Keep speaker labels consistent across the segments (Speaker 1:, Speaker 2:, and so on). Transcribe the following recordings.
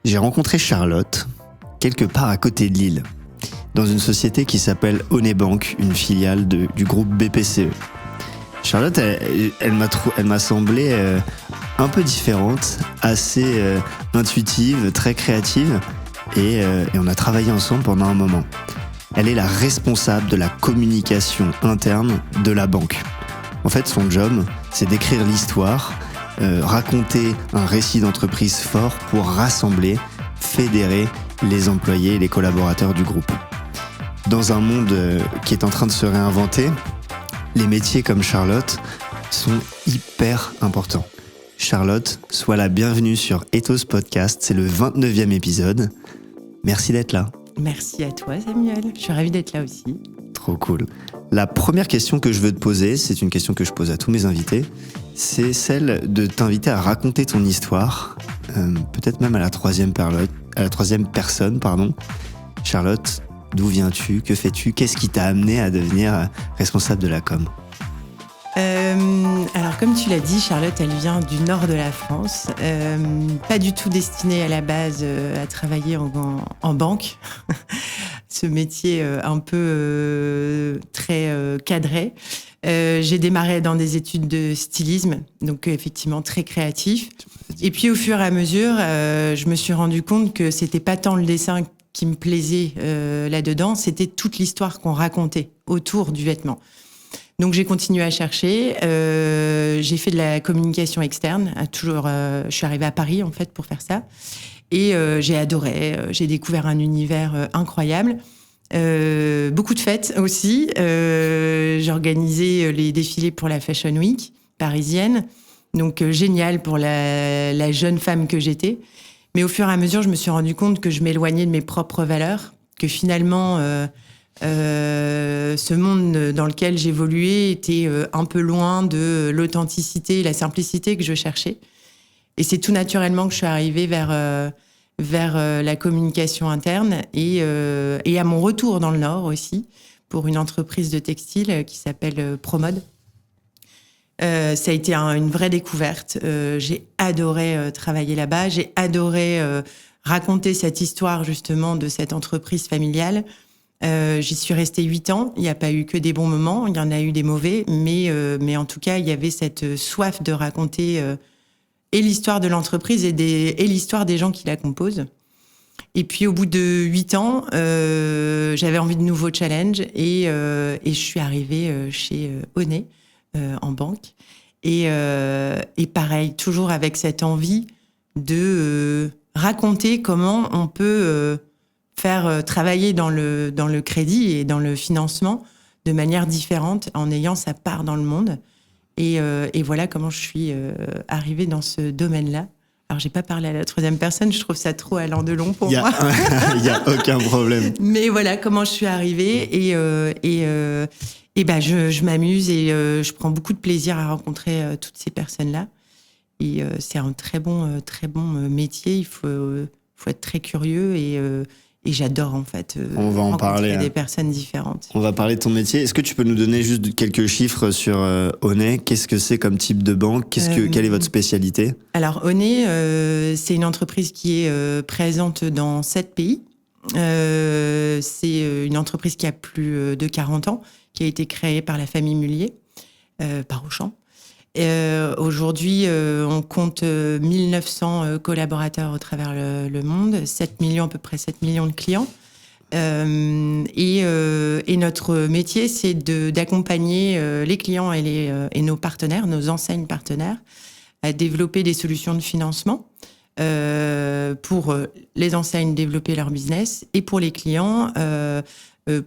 Speaker 1: J'ai rencontré Charlotte quelque part à côté de Lille, dans une société qui s'appelle Onet Bank, une filiale du groupe BPCE. Charlotte, elle m'a semblé un peu différente, assez intuitive, très créative, et on a travaillé ensemble pendant un moment. Elle est la responsable de la communication interne de la banque. En fait, son job, c'est d'écrire l'histoire, raconter un récit d'entreprise fort pour rassembler, fédérer les employés et les collaborateurs du groupe. Dans un monde qui est en train de se réinventer, les métiers comme Charlotte sont hyper importants. Charlotte, sois la bienvenue sur Ethos Podcast, c'est le 29e épisode. Merci d'être là.
Speaker 2: Merci à toi Samuel, je suis ravie d'être là aussi.
Speaker 1: Trop cool. La première question que je veux te poser, c'est une question que je pose à tous mes invités, c'est celle de t'inviter à raconter ton histoire, peut-être même à la troisième personne. Charlotte, d'où viens-tu? Que fais-tu? Qu'est-ce qui t'a amené à devenir responsable de la com?
Speaker 2: Alors comme tu l'as dit, Charlotte, elle vient du nord de la France, pas du tout destinée à la base à travailler en banque, ce métier un peu très cadré. J'ai démarré dans des études de stylisme, donc effectivement très créatif. Et puis au fur et à mesure, je me suis rendu compte que c'était pas tant le dessin qui me plaisait là-dedans, c'était toute l'histoire qu'on racontait autour du vêtement. Donc j'ai continué à chercher, j'ai fait de la communication externe, je suis arrivée à Paris en fait pour faire ça, et j'ai adoré, j'ai découvert un univers incroyable, beaucoup de fêtes aussi, j'ai organisé les défilés pour la Fashion Week parisienne, donc génial pour la jeune femme que j'étais, mais au fur et à mesure je me suis rendu compte que je m'éloignais de mes propres valeurs, que finalement ce monde dans lequel j'évoluais était un peu loin de l'authenticité et la simplicité que je cherchais. Et c'est tout naturellement que je suis arrivée vers la communication interne et à mon retour dans le Nord aussi, pour une entreprise de textile qui s'appelle Promode. Ça a été une vraie découverte. J'ai adoré travailler là-bas. J'ai adoré raconter cette histoire justement de cette entreprise familiale. J'y suis restée 8 ans. Il n'y a pas eu que des bons moments. Il y en a eu des mauvais. Mais en tout cas, il y avait cette soif de raconter et l'histoire de l'entreprise et l'histoire des gens qui la composent. Et puis, au bout de 8 ans, j'avais envie de nouveaux challenges et je suis arrivée chez Onet en banque. Et pareil, toujours avec cette envie de raconter comment on peut faire travailler dans le crédit et dans le financement de manière différente en ayant sa part dans le monde. Et voilà comment je suis arrivée dans ce domaine-là. Alors, j'ai pas parlé à la troisième personne, je trouve ça trop allant de long pour moi.
Speaker 1: Il y a aucun problème.
Speaker 2: Mais voilà comment je suis arrivée et ben je m'amuse et je prends beaucoup de plaisir à rencontrer toutes ces personnes-là. Et c'est un très bon métier. Il faut être très curieux et j'adore en fait
Speaker 1: on va en parler,
Speaker 2: des personnes différentes.
Speaker 1: On va parler de ton métier. Est-ce que tu peux nous donner juste quelques chiffres sur Onet? Qu'est-ce que c'est comme type de banque? Quelle est votre spécialité?
Speaker 2: Alors Onet, c'est une entreprise qui est présente dans 7 pays. C'est une entreprise qui a plus de 40 ans, qui a été créée par la famille Mullier, par Auchan. Aujourd'hui, on compte 1900 collaborateurs au travers le monde, à peu près 7 millions de clients. Et notre métier, c'est d'accompagner les clients et nos partenaires, nos enseignes partenaires, à développer des solutions de financement pour les enseignes développer leur business et pour les clients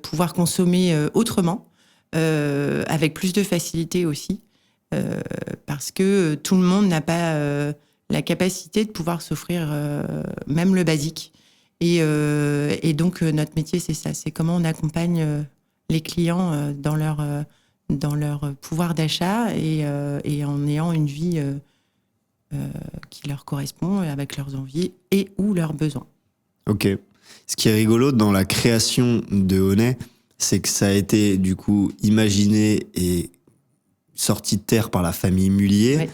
Speaker 2: pouvoir consommer autrement, avec plus de facilité aussi. Parce que tout le monde n'a pas la capacité de pouvoir s'offrir même le basique. Et donc, notre métier, c'est ça. C'est comment on accompagne les clients dans leur pouvoir d'achat et en ayant une vie qui leur correspond avec leurs envies et ou leurs besoins.
Speaker 1: Ok. Ce qui est rigolo dans la création de Onet, c'est que ça a été du coup imaginé et sorti de terre par la famille Mullier. Ouais.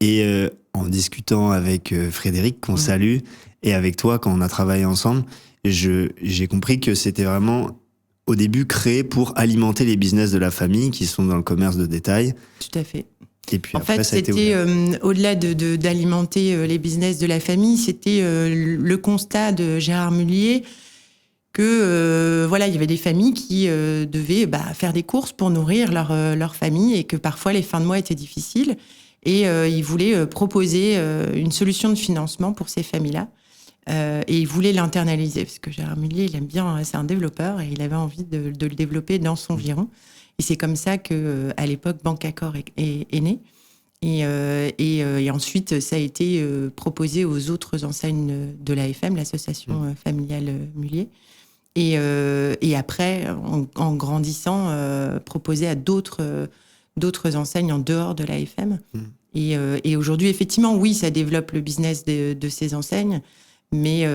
Speaker 1: Et en discutant avec Frédéric, qu'on salue, Et avec toi, quand on a travaillé ensemble, j'ai compris que c'était vraiment, au début, créé pour alimenter les business de la famille qui sont dans le commerce de détail.
Speaker 2: Tout à fait.
Speaker 1: Et puis
Speaker 2: En
Speaker 1: après,
Speaker 2: fait,
Speaker 1: ça a été
Speaker 2: c'était au-delà d'alimenter les business de la famille, c'était le constat de Gérard Mullier que voilà, il y avait des familles qui devaient faire des courses pour nourrir leur famille et que parfois les fins de mois étaient difficiles. Et il voulait proposer une solution de financement pour ces familles-là. Et il voulait l'internaliser, parce que Gérard Mullier, il aime bien, c'est un développeur, et il avait envie de le développer dans son giron. Et c'est comme ça que, à l'époque, Banque Accor est né. Et ensuite, ça a été proposé aux autres enseignes de l'AFM, l'association familiale Mullier. Et après, en grandissant, proposé à d'autres enseignes en dehors de l'AFM. Et aujourd'hui, effectivement, oui, ça développe le business de ces enseignes. Mais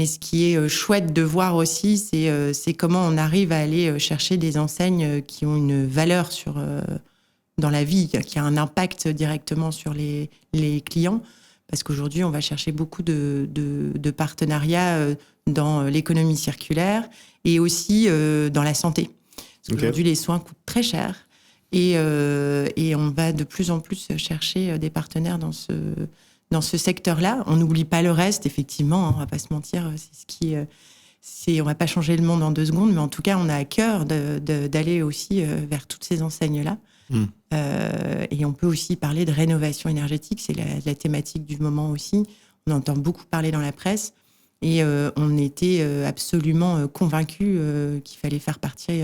Speaker 2: ce qui est chouette de voir aussi, c'est comment on arrive à aller chercher des enseignes qui ont une valeur dans la vie, qui a un impact directement sur les clients. Parce qu'aujourd'hui, on va chercher beaucoup de partenariats dans l'économie circulaire et aussi dans la santé. Parce qu'aujourd'hui, les soins coûtent très cher. Et on va de plus en plus chercher des partenaires dans ce secteur-là. On n'oublie pas le reste, effectivement, on va pas se mentir, on va pas changer le monde en 2 secondes, mais en tout cas, on a à cœur d'aller aussi vers toutes ces enseignes-là. Et on peut aussi parler de rénovation énergétique, c'est la thématique du moment aussi. On entend beaucoup parler dans la presse, et on était absolument convaincus qu'il fallait faire partie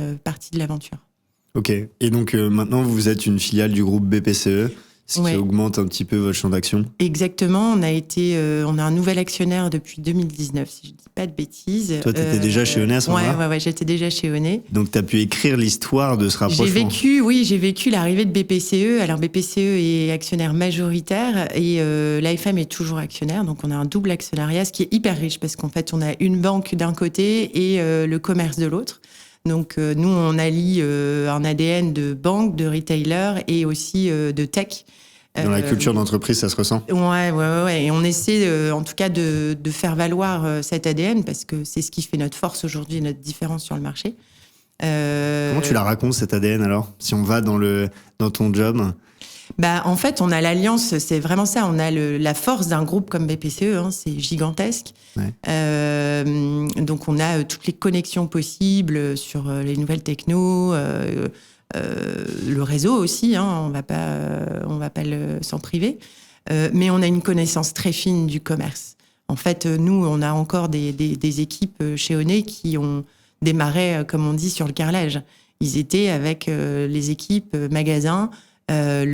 Speaker 2: de l'aventure.
Speaker 1: Ok, et donc maintenant, vous êtes une filiale du groupe BPCE, ce qui augmente un petit peu votre champ d'action.
Speaker 2: Exactement, on a un nouvel actionnaire depuis 2019, si je ne dis pas de bêtises.
Speaker 1: Toi, tu étais déjà chez Onet à ce moment-là ?
Speaker 2: Ouais, j'étais déjà chez Onet.
Speaker 1: Donc, tu as pu écrire l'histoire de ce rapprochement.
Speaker 2: J'ai vécu l'arrivée de BPCE. Alors, BPCE est actionnaire majoritaire et l'AFM est toujours actionnaire. Donc, on a un double actionnariat, ce qui est hyper riche parce qu'en fait, on a une banque d'un côté et le commerce de l'autre. Donc, nous, on allie un ADN de banque, de retailer et aussi de tech.
Speaker 1: Dans la culture d'entreprise, ça se ressent ?
Speaker 2: Ouais. Et on essaie, en tout cas, de faire valoir cet ADN parce que c'est ce qui fait notre force aujourd'hui, notre différence sur le marché.
Speaker 1: Comment tu la racontes, cet ADN, alors ? Si on va dans ton job ?
Speaker 2: En fait, on a l'alliance, c'est vraiment ça. On a la force d'un groupe comme BPCE, c'est gigantesque. Ouais. Donc, on a toutes les connexions possibles sur les nouvelles technos, le réseau aussi. On va pas s'en priver. Mais on a une connaissance très fine du commerce. En fait, nous, on a encore des équipes chez Onet qui ont démarré, comme on dit, sur le carrelage. Ils étaient avec les équipes magasins. Avant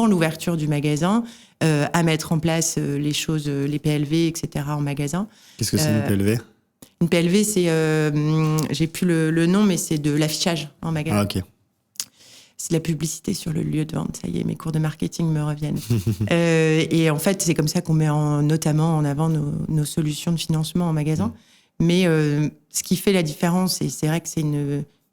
Speaker 2: l'ouverture du magasin, à mettre en place les choses, les PLV, etc. en magasin.
Speaker 1: Qu'est-ce que c'est une PLV ?
Speaker 2: Une PLV, c'est, j'ai plus le nom, mais c'est de l'affichage en magasin.
Speaker 1: Ah, ok.
Speaker 2: C'est de la publicité sur le lieu de vente. Ça y est, mes cours de marketing me reviennent. Et en fait, c'est comme ça qu'on met notamment en avant nos solutions de financement en magasin. Mais ce qui fait la différence, et c'est vrai que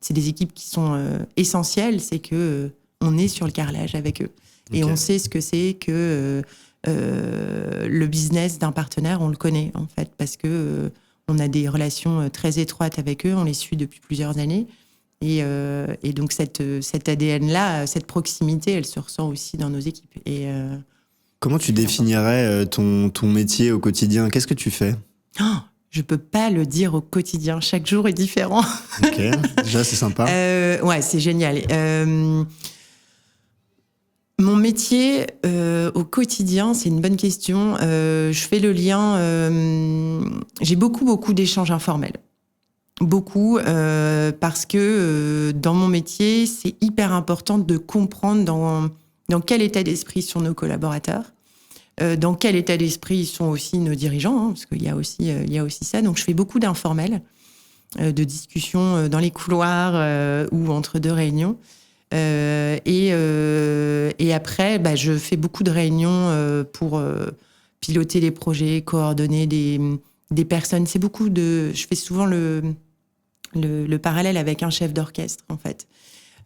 Speaker 2: c'est des équipes qui sont essentielles, c'est que on est sur le carrelage avec eux. Okay. Et on sait ce que c'est que le business d'un partenaire, on le connaît en fait, parce que on a des relations très étroites avec eux, on les suit depuis plusieurs années. Et donc cet ADN-là, cette proximité, elle se ressent aussi dans nos équipes.
Speaker 1: Comment tu définirais ton métier au quotidien ? Qu'est-ce que tu fais ?
Speaker 2: Je peux pas le dire au quotidien. Chaque jour est différent.
Speaker 1: Ok, déjà c'est sympa.
Speaker 2: Ouais, c'est génial. Mon métier au quotidien, c'est une bonne question. Je fais le lien. J'ai beaucoup d'échanges informels. Beaucoup, parce que dans mon métier, c'est hyper important de comprendre dans quel état d'esprit sont nos collaborateurs. Dans quel état d'esprit sont aussi nos dirigeants, parce qu'il y a aussi ça. Donc, je fais beaucoup d'informels, de discussions dans les couloirs ou entre 2 réunions. Et après, je fais beaucoup de réunions pour piloter les projets, coordonner des personnes. Je fais souvent le parallèle avec un chef d'orchestre, en fait.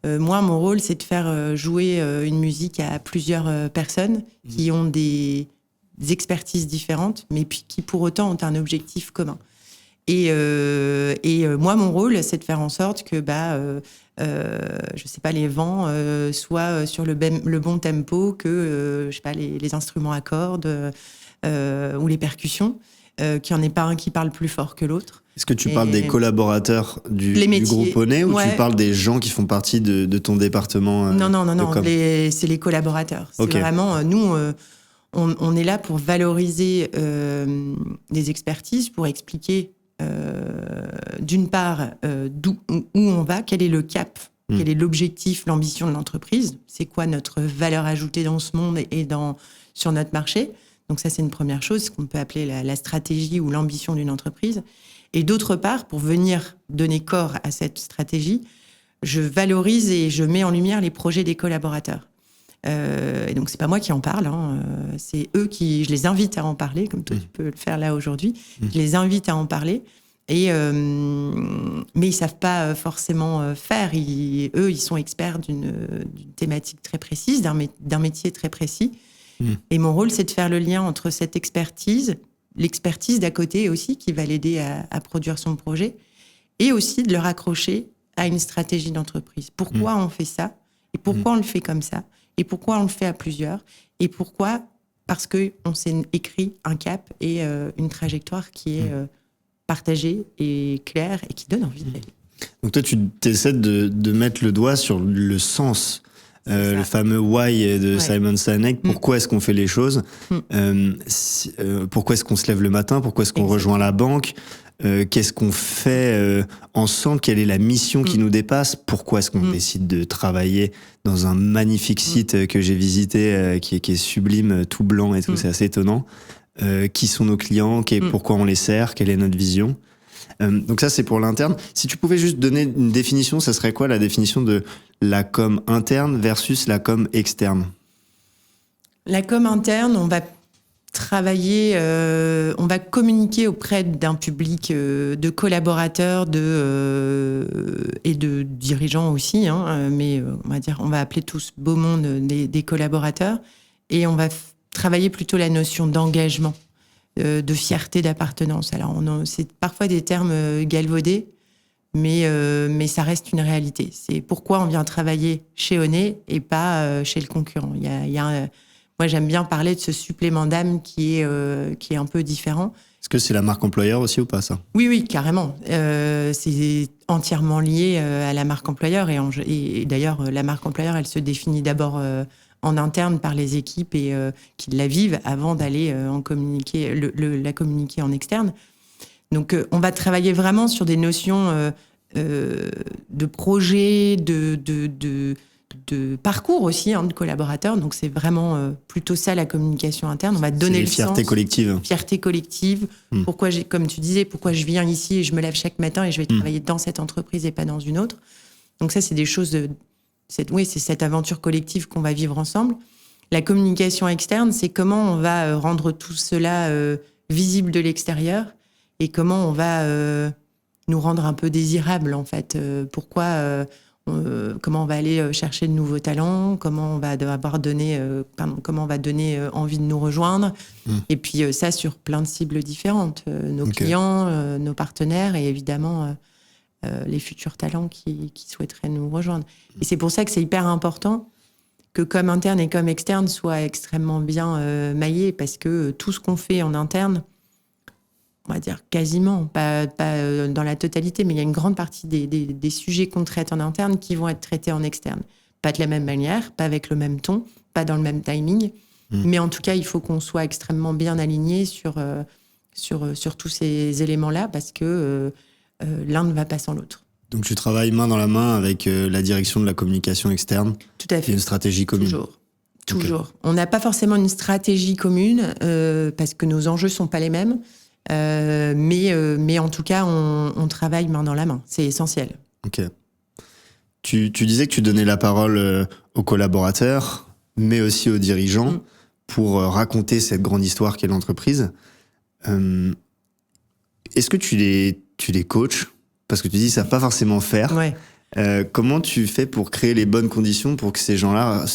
Speaker 2: Moi, mon rôle, c'est de faire jouer une musique à plusieurs personnes qui ont des expertises différentes, mais puis qui pour autant ont un objectif commun. Et moi, mon rôle, c'est de faire en sorte que, je sais pas, les vents soient sur le bon tempo, que, je sais pas, les instruments à cordes ou les percussions, qu'il n'y en ait pas un qui parle plus fort que l'autre.
Speaker 1: Est-ce que tu parles des collaborateurs du groupe Onet ou tu parles des gens qui font partie de ton département
Speaker 2: Non, c'est les collaborateurs. C'est vraiment, nous, on est là pour valoriser des expertises, pour expliquer d'une part où on va, quel est le cap, quel est l'objectif, l'ambition de l'entreprise, c'est quoi notre valeur ajoutée dans ce monde et sur notre marché. Donc ça, c'est une première chose, qu'on peut appeler la stratégie ou l'ambition d'une entreprise. Et d'autre part, pour venir donner corps à cette stratégie, je valorise et je mets en lumière les projets des collaborateurs. Et donc, c'est pas moi qui en parle, c'est eux je les invite à en parler, comme toi tu peux le faire là aujourd'hui. Je les invite à en parler, mais ils savent pas forcément faire. Eux, ils sont experts d'une thématique très précise, d'un métier très précis. Et mon rôle, c'est de faire le lien entre cette expertise, l'expertise d'à côté aussi, qui va l'aider à produire son projet, et aussi de le raccrocher à une stratégie d'entreprise. Pourquoi on fait ça ? Et pourquoi on le fait comme ça ? Et pourquoi on le fait à plusieurs ? Et pourquoi ? Parce qu'on s'est écrit un cap et une trajectoire qui est partagée et claire et qui donne envie d'aller.
Speaker 1: Donc toi, tu essaies de mettre le doigt sur le sens, le fameux why de Simon Sinek. Pourquoi est-ce qu'on fait les choses ? Pourquoi est-ce qu'on se lève le matin ? Pourquoi est-ce qu'on rejoint la banque ? Qu'est-ce qu'on fait ensemble ? Quelle est la mission qui nous dépasse ? Pourquoi est-ce qu'on décide de travailler dans un magnifique site que j'ai visité, qui est sublime, tout blanc et tout, c'est assez étonnant. Qui sont nos clients ? Pourquoi on les sert ? Quelle est notre vision ? Donc ça, c'est pour l'interne. Si tu pouvais juste donner une définition, ça serait quoi la définition de la com interne versus la com externe ?
Speaker 2: La com interne, on va travailler, on va communiquer auprès d'un public de collaborateurs et de dirigeants aussi, mais on va appeler tout ce beau monde des collaborateurs, et on va travailler plutôt la notion d'engagement, de fierté, d'appartenance. Alors, c'est parfois des termes galvaudés, mais ça reste une réalité. C'est pourquoi on vient travailler chez Onet et pas chez le concurrent. Moi, j'aime bien parler de ce supplément d'âme qui est un peu différent.
Speaker 1: Est-ce que c'est la marque employeur aussi ou pas, ça ?
Speaker 2: Oui, carrément. C'est entièrement lié à la marque employeur. Et d'ailleurs, la marque employeur, elle se définit d'abord en interne par les équipes et qui la vivent avant d'aller la communiquer en externe. Donc, on va travailler vraiment sur des notions de projet, de parcours aussi de collaborateurs. Donc, c'est vraiment plutôt ça, la communication interne. On va donner le
Speaker 1: fierté
Speaker 2: sens.
Speaker 1: Collective.
Speaker 2: Fierté collective. Pourquoi comme tu disais, pourquoi je viens ici et je me lève chaque matin et je vais travailler dans cette entreprise et pas dans une autre. Donc ça, c'est des choses... c'est cette aventure collective qu'on va vivre ensemble. La communication externe, c'est comment on va rendre tout cela visible de l'extérieur et comment on va nous rendre un peu désirables, en fait. Comment on va aller chercher de nouveaux talents, comment on va donner envie de nous rejoindre. Et puis ça, sur plein de cibles différentes. Nos clients, nos partenaires et évidemment... les futurs talents qui souhaiteraient nous rejoindre. Et c'est pour ça que c'est hyper important que comme interne et comme externe soient extrêmement bien maillés, parce que tout ce qu'on fait en interne, on va dire quasiment, pas dans la totalité, mais il y a une grande partie des sujets qu'on traite en interne qui vont être traités en externe. Pas de la même manière, pas avec le même ton, pas dans le même timing, mais en tout cas, il faut qu'on soit extrêmement bien alignés sur tous ces éléments-là, parce que l'un ne va pas sans l'autre.
Speaker 1: Donc tu travailles main dans la main avec la direction de la communication externe.
Speaker 2: Tout à fait.
Speaker 1: Et une stratégie commune.
Speaker 2: Toujours.
Speaker 1: Okay.
Speaker 2: On n'a pas forcément une stratégie commune parce que nos enjeux sont pas les mêmes. Mais en tout cas, on travaille main dans la main. C'est essentiel.
Speaker 1: Ok. Tu disais que tu donnais la parole aux collaborateurs, mais aussi aux dirigeants pour raconter cette grande histoire qu'est l'entreprise. Est-ce que tu les coaches ? Parce que tu dis qu'ils savent pas forcément faire.
Speaker 2: Ouais.
Speaker 1: Comment tu fais pour créer les bonnes conditions pour que ces gens-là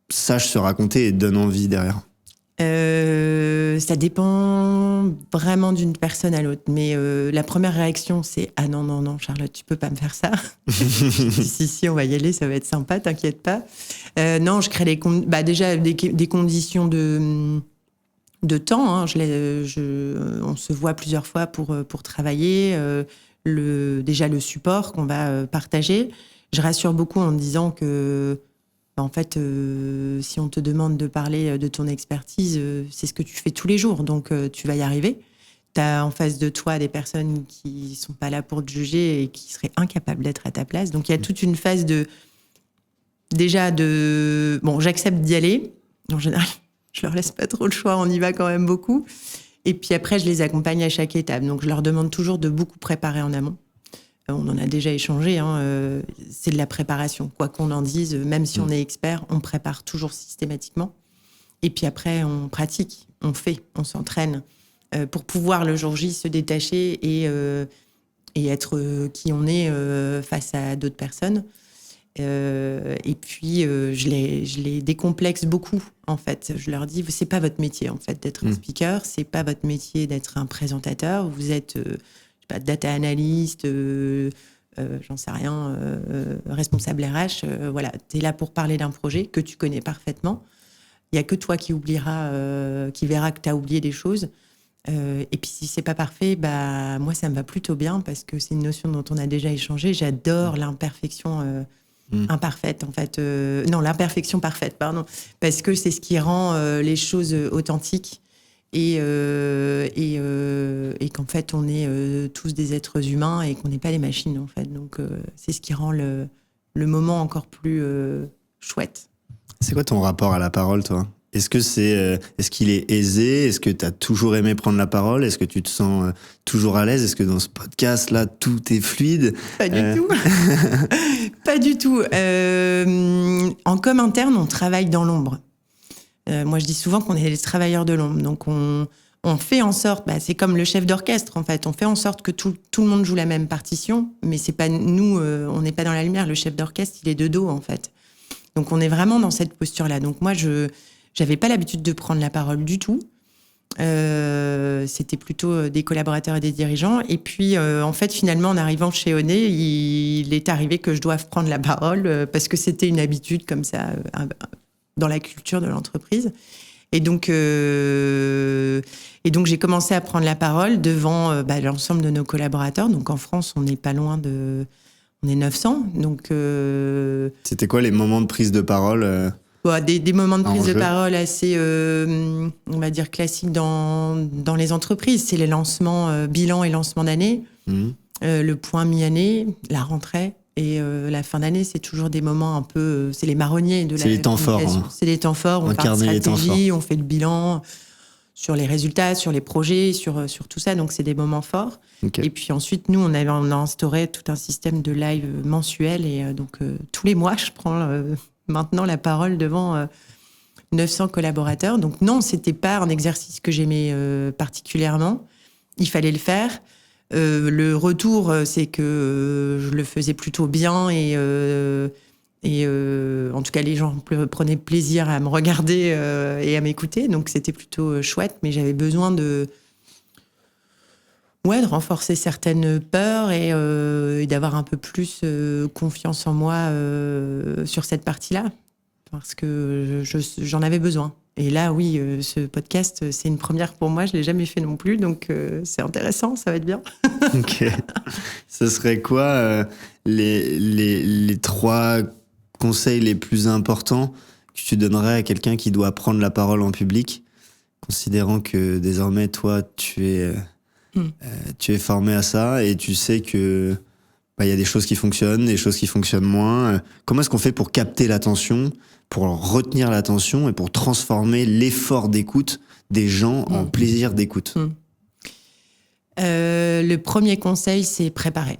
Speaker 1: sachent se raconter et donnent envie derrière ?
Speaker 2: Ça dépend vraiment d'une personne à l'autre. Mais la première réaction, c'est « Ah non, non, non, Charlotte, tu peux pas me faire ça. » Si, on va y aller, ça va être sympa, t'inquiète pas. Non, je crée déjà des conditions de temps. Hein. On se voit plusieurs fois pour travailler. Déjà, le support qu'on va partager. Je rassure beaucoup en disant que en fait, si on te demande de parler de ton expertise, c'est ce que tu fais tous les jours, donc tu vas y arriver. Tu as en face de toi des personnes qui sont pas là pour te juger et qui seraient incapables d'être à ta place. Donc il y a toute une phase bon, j'accepte d'y aller. En général, je leur laisse pas trop le choix, on y va quand même beaucoup. Et puis après, je les accompagne à chaque étape. Donc je leur demande toujours de beaucoup préparer en amont. On en a déjà échangé, hein, c'est de la préparation. Quoi qu'on en dise, même si on est expert, on prépare toujours systématiquement. Et puis après, on pratique, on fait, on s'entraîne pour pouvoir le jour J se détacher et être qui on est face à d'autres personnes. Et puis, je les décomplexe beaucoup, en fait. Je leur dis, c'est pas votre métier, en fait, d'être un speaker. C'est pas votre métier d'être un présentateur. Vous êtes... data analyst, j'en sais rien, responsable RH, voilà, tu es là pour parler d'un projet que tu connais parfaitement. Il n'y a que toi qui verra que tu as oublié des choses. Et puis si c'est pas parfait, moi ça me va plutôt bien parce que c'est une notion dont on a déjà échangé. J'adore l'imperfection imparfaite, en fait. Non, l'imperfection parfaite, pardon. Parce que c'est ce qui rend les choses authentiques. Et qu'en fait, on est tous des êtres humains et qu'on n'est pas des machines, en fait. Donc, c'est ce qui rend le moment encore plus chouette.
Speaker 1: C'est quoi ton rapport à la parole, toi ? Est-ce qu'il est aisé ? Est-ce que tu as toujours aimé prendre la parole ? Est-ce que tu te sens toujours à l'aise ? Est-ce que dans ce podcast-là, tout est fluide ?
Speaker 2: Pas du tout. Pas du tout. En com interne, on travaille dans l'ombre. Moi, je dis souvent qu'on est les travailleurs de l'ombre. Donc, on fait en sorte... c'est comme le chef d'orchestre, en fait. On fait en sorte que tout le monde joue la même partition, mais c'est pas nous, on n'est pas dans la lumière. Le chef d'orchestre, il est de dos, en fait. Donc, on est vraiment dans cette posture-là. Donc, moi, j'avais pas l'habitude de prendre la parole du tout. C'était plutôt des collaborateurs et des dirigeants. Et puis, en fait, finalement, en arrivant chez Oné, il est arrivé que je doive prendre la parole parce que c'était une habitude comme ça... dans la culture de l'entreprise. Et donc j'ai commencé à prendre la parole devant l'ensemble de nos collaborateurs. Donc, en France, on n'est pas loin on est 900. Donc,
Speaker 1: c'était quoi les moments de prise de parole
Speaker 2: des moments de prise de parole assez, on va dire, classiques dans les entreprises. C'est les lancements, bilan et lancement d'année, le point mi-année, la rentrée. Et la fin d'année, c'est toujours des moments un peu... c'est les marronniers de la communication. C'est les temps forts. Hein. C'est les temps forts. On parle de stratégie, on fait le bilan sur les résultats, sur les projets, sur tout ça. Donc, c'est des moments forts. Okay. Et puis ensuite, nous, on a instauré tout un système de live mensuel. Et donc, tous les mois, je prends maintenant la parole devant 900 collaborateurs. Donc, non, c'était pas un exercice que j'aimais particulièrement. Il fallait le faire. Le retour, c'est que je le faisais plutôt bien et en tout cas, les gens prenaient plaisir à me regarder et à m'écouter. Donc, c'était plutôt chouette, mais j'avais besoin de renforcer certaines peurs et d'avoir un peu plus confiance en moi sur cette partie-là, parce que j'en avais besoin. Et là, oui, ce podcast, c'est une première pour moi. Je ne l'ai jamais fait non plus, donc c'est intéressant, ça va être bien.
Speaker 1: Ok. Ce serait quoi les 3 conseils les plus importants que tu donnerais à quelqu'un qui doit prendre la parole en public, considérant que désormais, toi, tu es formé à ça et tu sais que y a des choses qui fonctionnent, des choses qui fonctionnent moins. Comment est-ce qu'on fait pour capter l'attention, pour retenir l'attention et pour transformer l'effort d'écoute des gens en plaisir d'écoute?
Speaker 2: Le premier conseil, c'est préparer.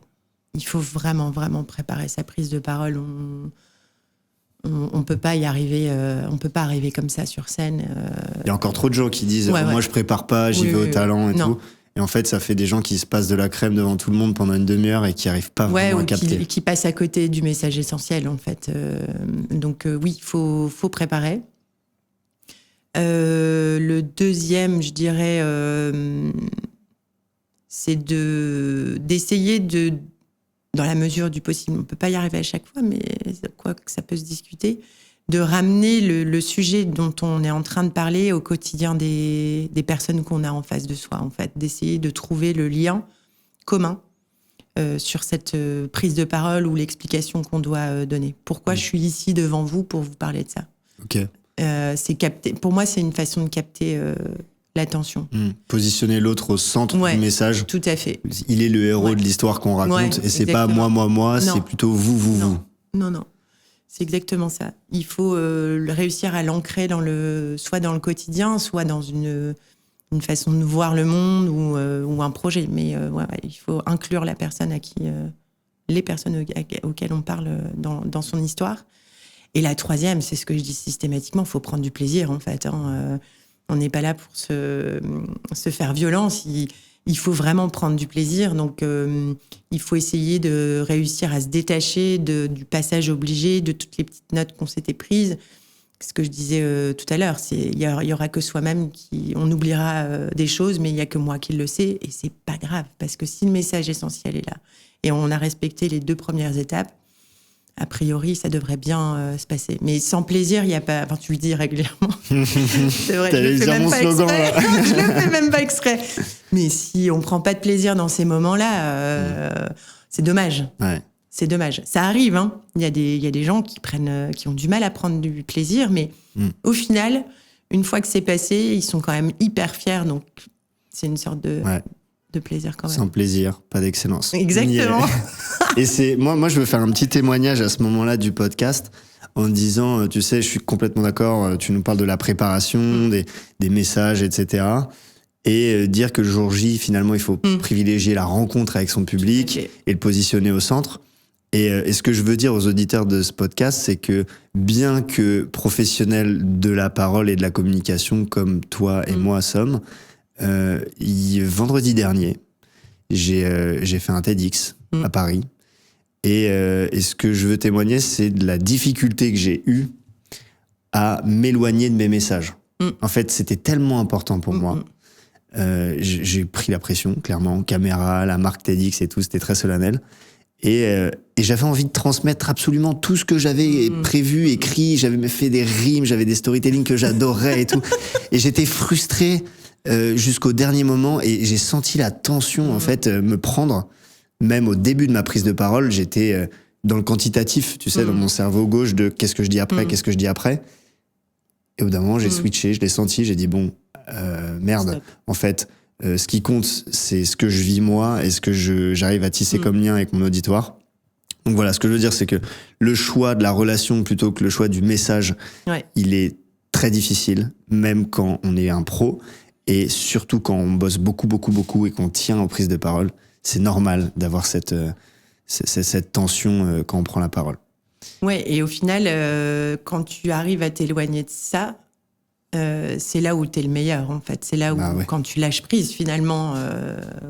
Speaker 2: Il faut vraiment, vraiment préparer sa prise de parole. On peut pas y arriver, on peut pas arriver comme ça sur scène.
Speaker 1: Il y a encore trop de gens qui disent moi je prépare pas, j'y vais au talent et tout. Et en fait, ça fait des gens qui se passent de la crème devant tout le monde pendant une demi-heure et qui n'arrivent pas vraiment à capter.
Speaker 2: Qui passent à côté du message essentiel, en fait. Donc oui, il faut préparer. Le deuxième, je dirais, c'est d'essayer de, dans la mesure du possible, on ne peut pas y arriver à chaque fois, mais quoi que ça peut se discuter, de ramener le sujet dont on est en train de parler au quotidien des personnes qu'on a en face de soi, en fait, d'essayer de trouver le lien commun sur cette prise de parole ou l'explication qu'on doit donner. Pourquoi je suis ici devant vous pour vous parler de ça.
Speaker 1: Ok.
Speaker 2: C'est capter. Pour moi, c'est une façon de capter l'attention.
Speaker 1: Positionner l'autre au centre du message.
Speaker 2: Tout à fait.
Speaker 1: Il est le héros de l'histoire qu'on raconte et c'est pas moi, c'est plutôt vous.
Speaker 2: Non. C'est exactement ça. Il faut réussir à l'ancrer soit dans le quotidien, soit dans une façon de voir le monde ou un projet. Mais il faut inclure la personne les personnes auxquelles on parle dans son histoire. Et la troisième, c'est ce que je dis systématiquement, il faut prendre du plaisir, en fait. On n'est pas là pour se faire violence. Il faut vraiment prendre du plaisir. Donc, il faut essayer de réussir à se détacher du passage obligé, de toutes les petites notes qu'on s'était prises. Ce que je disais tout à l'heure, il y aura que soi-même on oubliera des choses, mais il y a que moi qui le sais. Et c'est pas grave, parce que si le message essentiel est là, et on a respecté les 2 premières étapes, a priori, ça devrait bien se passer. Mais sans plaisir, il n'y a pas... Enfin, tu le dis régulièrement. C'est vrai, je le fais même pas exprès. Je le fais même pas exprès. Mais si on prend pas de plaisir dans ces moments-là, c'est dommage.
Speaker 1: Ouais.
Speaker 2: C'est dommage. Ça arrive, hein. Il y a des gens qui ont du mal à prendre du plaisir, mais au final, une fois que c'est passé, ils sont quand même hyper fiers. Donc, c'est une sorte de plaisir quand même.
Speaker 1: Sans plaisir, pas d'excellence.
Speaker 2: Exactement.
Speaker 1: Et c'est moi je veux faire un petit témoignage à ce moment-là du podcast en disant, tu sais, je suis complètement d'accord, tu nous parles de la préparation, des messages, etc. Et dire que le jour J, finalement, il faut privilégier la rencontre avec son public et le positionner au centre. Et ce que je veux dire aux auditeurs de ce podcast, c'est que bien que professionnels de la parole et de la communication comme toi et moi sommes, vendredi dernier, j'ai fait un TEDx à Paris. Et ce que je veux témoigner, c'est de la difficulté que j'ai eue à m'éloigner de mes messages. En fait, c'était tellement important pour moi. J'ai pris la pression, clairement. Caméra, la marque TEDx et tout, c'était très solennel. Et j'avais envie de transmettre absolument tout ce que j'avais prévu, écrit. J'avais même fait des rimes, j'avais des storytelling que j'adorais et tout. Et j'étais frustré jusqu'au dernier moment. Et j'ai senti la tension, en fait, me prendre. Même au début de ma prise de parole, j'étais dans le quantitatif, tu sais, dans mon cerveau gauche de qu'est-ce que je dis après, qu'est-ce que je dis après. Et au bout d'un moment, j'ai switché, je l'ai senti, j'ai dit bon, merde, stop. En fait, ce qui compte, c'est ce que je vis moi et ce que j'arrive à tisser comme lien avec mon auditoire. Donc voilà, ce que je veux dire, c'est que le choix de la relation plutôt que le choix du message, il est très difficile, même quand on est un pro, et surtout quand on bosse beaucoup et qu'on tient aux prises de parole. C'est normal d'avoir cette tension quand on prend la parole.
Speaker 2: Ouais, et au final, quand tu arrives à t'éloigner de ça, c'est là où tu es le meilleur, en fait. C'est là où, quand tu lâches prise, finalement,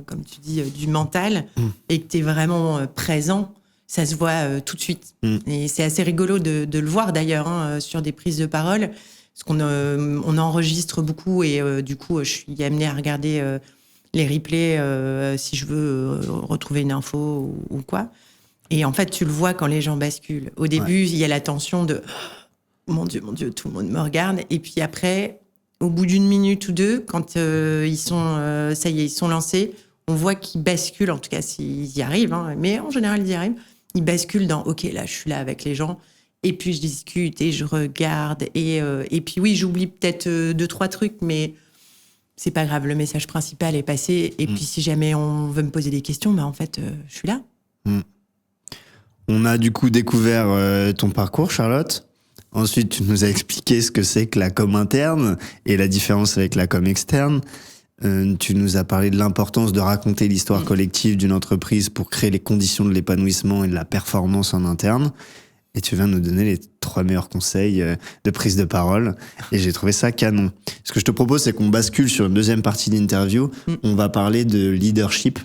Speaker 2: comme tu dis, du mental, et que tu es vraiment présent, ça se voit tout de suite. Et c'est assez rigolo de le voir, d'ailleurs, sur des prises de parole, parce qu'on enregistre beaucoup, et du coup, je suis amenée à regarder... les replays, si je veux retrouver une info ou quoi. Et en fait, tu le vois quand les gens basculent. Au début, il y a la tension de oh, mon Dieu, tout le monde me regarde. Et puis après, au bout d'une minute ou deux, quand ils sont, ça y est, ils sont lancés, on voit qu'ils basculent, en tout cas s'ils y arrivent, hein, mais en général, ils y arrivent. Ils basculent dans OK, là, je suis là avec les gens. Et puis, je discute et je regarde. Et puis, oui, j'oublie peut-être 2-3 trucs, mais... c'est pas grave, le message principal est passé. Et puis, si jamais on veut me poser des questions, en fait, je suis là.
Speaker 1: On a du coup découvert ton parcours, Charlotte. Ensuite, tu nous as expliqué ce que c'est que la com interne et la différence avec la com externe. Tu nous as parlé de l'importance de raconter l'histoire collective d'une entreprise pour créer les conditions de l'épanouissement et de la performance en interne. Et tu viens de nous donner les 3 meilleurs conseils de prise de parole. Et j'ai trouvé ça canon. Ce que je te propose, c'est qu'on bascule sur une deuxième partie d'interview. On va parler de leadership.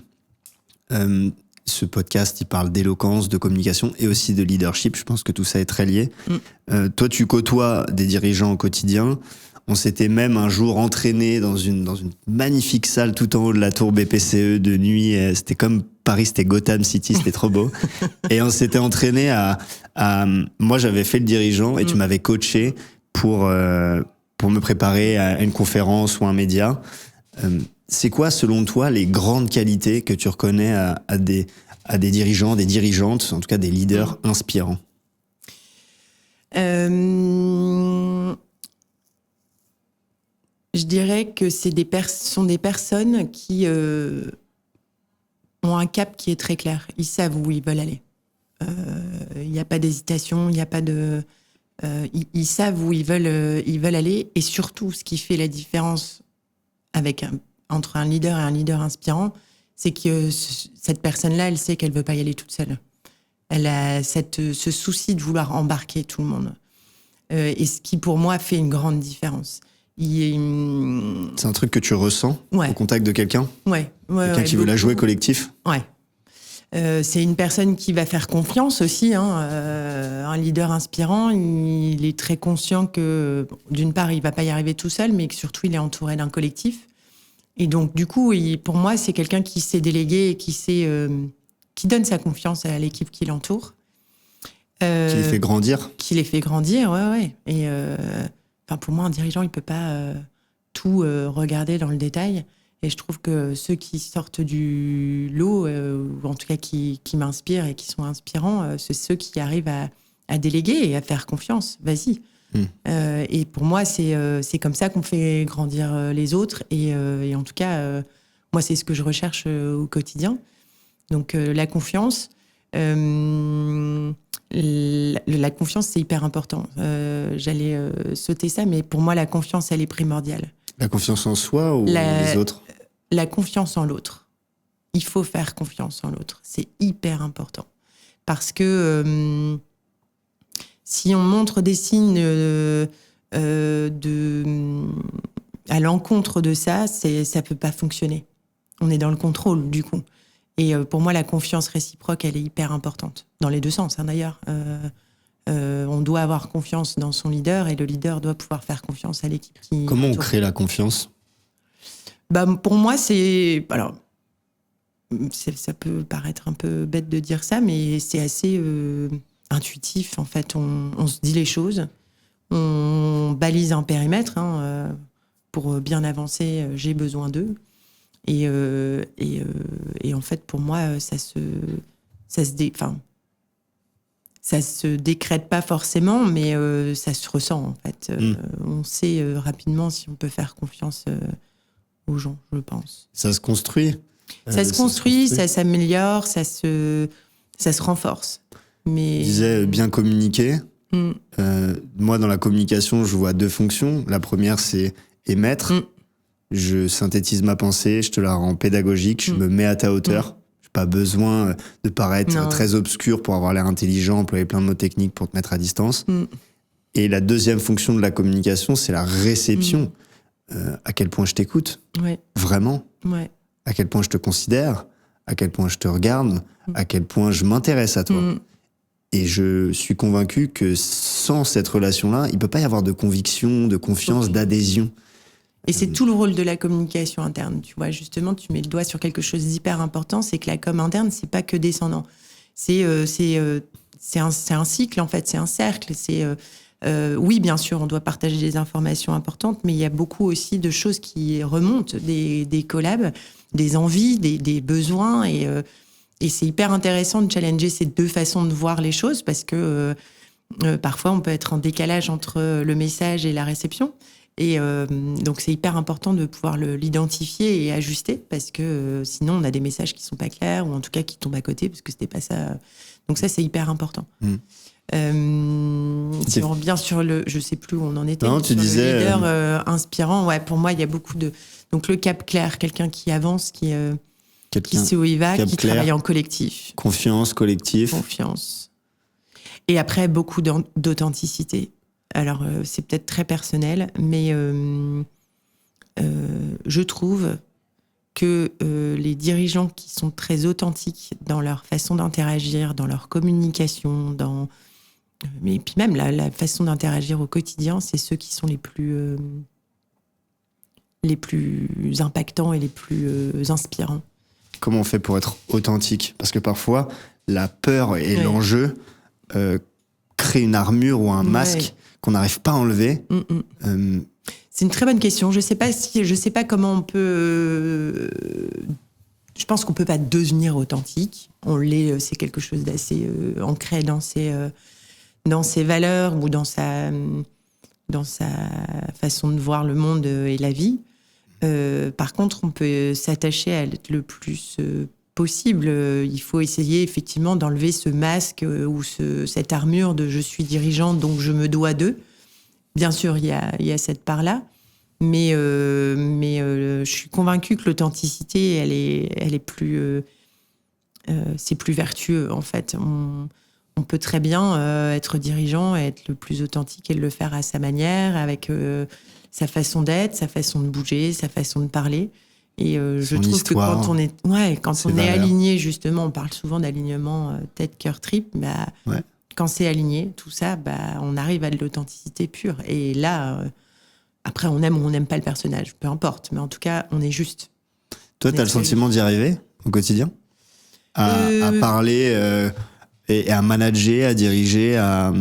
Speaker 1: Ce podcast, il parle d'éloquence, de communication et aussi de leadership. Je pense que tout ça est très lié. Toi, tu côtoies des dirigeants au quotidien. On s'était même un jour entraîné dans une magnifique salle tout en haut de la tour BPCE de nuit. C'était comme Paris, c'était Gotham City, c'était trop beau. Et on s'était entraîné moi, j'avais fait le dirigeant et tu m'avais coaché pour me préparer à une conférence ou un média. C'est quoi, selon toi, les grandes qualités que tu reconnais à des dirigeants, des dirigeantes, en tout cas des leaders inspirants?
Speaker 2: Je dirais que sont des personnes qui ont un cap qui est très clair. Ils savent où ils veulent aller. Il n'y a pas d'hésitation, il n'y a pas de... ils savent où ils veulent aller. Et surtout, ce qui fait la différence entre un leader et un leader inspirant, c'est que cette personne-là, elle sait qu'elle ne veut pas y aller toute seule. Elle a ce souci de vouloir embarquer tout le monde. Et ce qui, pour moi, fait une grande différence.
Speaker 1: C'est un truc que tu ressens au contact de quelqu'un?
Speaker 2: Ouais.
Speaker 1: Quelqu'un qui veut la jouer collectif?
Speaker 2: Ouais. C'est une personne qui va faire confiance aussi. Un leader inspirant, il est très conscient que, d'une part, il ne va pas y arriver tout seul, mais que surtout, il est entouré d'un collectif. Et donc, du coup, pour moi, c'est quelqu'un qui sait déléguer et qui donne sa confiance à l'équipe qui l'entoure.
Speaker 1: Qui les fait grandir?
Speaker 2: Qui les fait grandir, ouais. Et pour moi, un dirigeant, il ne peut pas tout regarder dans le détail. Et je trouve que ceux qui sortent du lot, ou en tout cas qui m'inspirent et qui sont inspirants, c'est ceux qui arrivent à déléguer et à faire confiance. Vas-y. Et pour moi, c'est comme ça qu'on fait grandir les autres. Et en tout cas, moi, c'est ce que je recherche au quotidien. Donc, la confiance. La confiance, c'est hyper important. J'allais sauter ça, mais pour moi, la confiance, elle est primordiale.
Speaker 1: La confiance en soi ou les autres?
Speaker 2: La confiance en l'autre. Il faut faire confiance en l'autre. C'est hyper important. Parce que si on montre des signes à l'encontre de ça, ça peut pas fonctionner. On est dans le contrôle, du coup. Et pour moi, la confiance réciproque, elle est hyper importante. Dans les deux sens, d'ailleurs. On doit avoir confiance dans son leader et le leader doit pouvoir faire confiance à l'équipe.
Speaker 1: Comment on crée la confiance?
Speaker 2: Pour moi, alors, ça peut paraître un peu bête de dire ça, mais c'est assez intuitif. En fait, on se dit les choses, on balise un périmètre. Pour bien avancer, j'ai besoin d'eux. Et en fait, pour moi, ça se décrète pas forcément, mais ça se ressent, en fait. On sait rapidement si on peut faire confiance aux gens, je pense.
Speaker 1: Ça se construit?
Speaker 2: Ça se construit, ça s'améliore, ça se renforce. Mais...
Speaker 1: Tu disais bien communiquer. Moi, dans la communication, je vois deux fonctions. La première, c'est émettre. Je synthétise ma pensée, je te la rends pédagogique, je me mets à ta hauteur. J'ai pas besoin de paraître très obscur pour avoir l'air intelligent, employer plein de mots techniques pour te mettre à distance. Et la deuxième fonction de la communication, c'est la réception. À quel point je t'écoute? Vraiment? À quel point je te considère? À quel point je te regarde? À quel point je m'intéresse à toi? Et je suis convaincu que sans cette relation-là, il peut pas y avoir de conviction, de confiance, d'adhésion.
Speaker 2: Et c'est tout le rôle de la communication interne. Tu vois, justement, tu mets le doigt sur quelque chose d'hyper important, c'est que la com interne, c'est pas que descendant. C'est un cycle, en fait, c'est un cercle. Oui, bien sûr, on doit partager des informations importantes, mais il y a beaucoup aussi de choses qui remontent, des collabs, des envies, des besoins. Et c'est hyper intéressant de challenger ces deux façons de voir les choses, parce que parfois, on peut être en décalage entre le message et la réception. Et donc, c'est hyper important de pouvoir l'identifier et ajuster, parce que sinon, on a des messages qui sont pas clairs, ou en tout cas qui tombent à côté, parce que c'était pas ça. Donc ça, c'est hyper important. Si on revient sur je sais plus où on en était.
Speaker 1: Non, tu disais...
Speaker 2: Le leader inspirant, ouais, pour moi, il y a beaucoup de... Donc, le cap clair, quelqu'un qui avance, qui sait où il va, qui travaille en collectif.
Speaker 1: Confiance, collectif.
Speaker 2: Confiance. Et après, beaucoup d'authenticité. Alors, c'est peut-être très personnel, mais je trouve que les dirigeants qui sont très authentiques dans leur façon d'interagir, dans leur communication, mais puis même la façon d'interagir au quotidien, c'est ceux qui sont les plus les plus impactants et les plus inspirants.
Speaker 1: Comment on fait pour être authentique ? Parce que parfois, la peur et l'enjeu créent une armure ou un masque qu'on n'arrive pas à enlever.
Speaker 2: C'est une très bonne question. Je sais pas comment on peut. Je pense qu'on peut pas devenir authentique. On l'est. C'est quelque chose d'assez ancré dans ses valeurs ou dans sa façon de voir le monde et la vie. Par contre, on peut s'attacher à être le plus possible. Il faut essayer effectivement d'enlever ce masque ou cette armure de je suis dirigeante donc je me dois d'eux. Bien sûr, il y a cette part-là, mais je suis convaincue que l'authenticité, elle est plus, c'est plus vertueux en fait. On peut très bien être dirigeant, être le plus authentique et le faire à sa manière, avec sa façon d'être, sa façon de bouger, sa façon de parler. Et je trouve
Speaker 1: histoire,
Speaker 2: que quand on est aligné, justement, on parle souvent d'alignement tête, cœur, trip, quand c'est aligné, tout ça, on arrive à de l'authenticité pure. Et là, après, on aime ou on n'aime pas le personnage, peu importe. Mais en tout cas, on est juste.
Speaker 1: Toi, tu as le sentiment d'y arriver au quotidien ? À parler et à manager, à diriger, à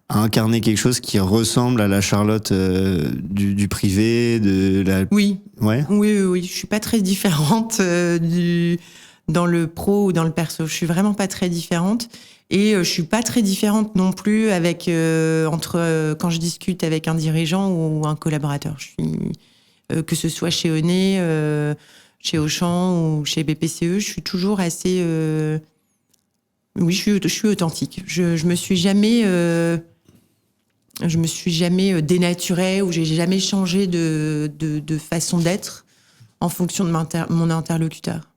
Speaker 1: incarner quelque chose qui ressemble à la Charlotte du privé, de la...
Speaker 2: Oui.
Speaker 1: Ouais.
Speaker 2: Oui. Je suis pas très différente dans le pro ou dans le perso. Je suis vraiment pas très différente. Et je suis pas très différente non plus avec quand je discute avec un dirigeant ou un collaborateur. Je suis que ce soit chez Onet, chez Auchan ou chez BPCE, je suis toujours assez. Oui, je suis authentique. Je me suis jamais dénaturée ou j'ai jamais changé de façon d'être en fonction de mon interlocuteur.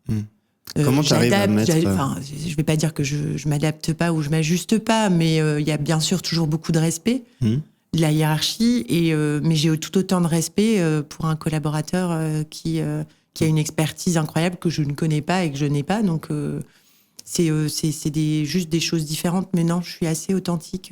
Speaker 1: Comment tu arrives à mettre...
Speaker 2: je vais pas dire que je m'adapte pas ou je m'ajuste pas, mais il y a bien sûr toujours beaucoup de respect de la hiérarchie, mais j'ai tout autant de respect pour un collaborateur qui a une expertise incroyable que je ne connais pas et que je n'ai pas. Donc c'est juste des choses différentes, mais non, je suis assez authentique.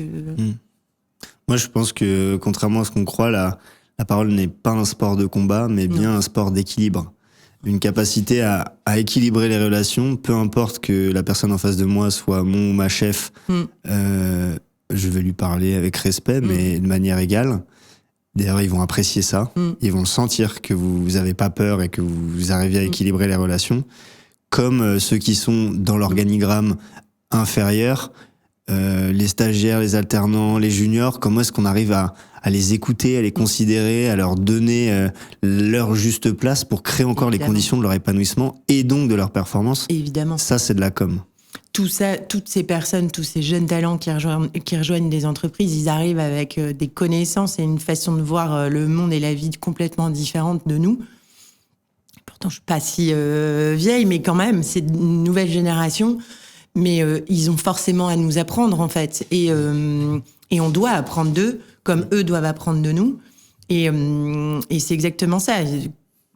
Speaker 1: Moi, je pense que contrairement à ce qu'on croit, la parole n'est pas un sport de combat, mais bien un sport d'équilibre. Une capacité à équilibrer les relations, peu importe que la personne en face de moi soit mon ou ma chef, je vais lui parler avec respect, mais de manière égale. D'ailleurs, ils vont apprécier ça. Ils vont sentir que vous avez pas peur et que vous arrivez à équilibrer les relations. Comme ceux qui sont dans l'organigramme inférieur, les stagiaires, les alternants, les juniors, comment est-ce qu'on arrive à les écouter, à les considérer, à leur donner leur juste place pour créer encore les conditions de leur épanouissement et donc de leur performance.
Speaker 2: Évidemment.
Speaker 1: Ça, c'est de la com.
Speaker 2: Tout ça, toutes ces personnes, tous ces jeunes talents qui rejoignent des entreprises, ils arrivent avec des connaissances et une façon de voir le monde et la vie complètement différente de nous. Pourtant, je suis pas si vieille, mais quand même, c'est une nouvelle génération. Mais ils ont forcément à nous apprendre, en fait. Et on doit apprendre d'eux, comme eux doivent apprendre de nous. Et c'est exactement ça.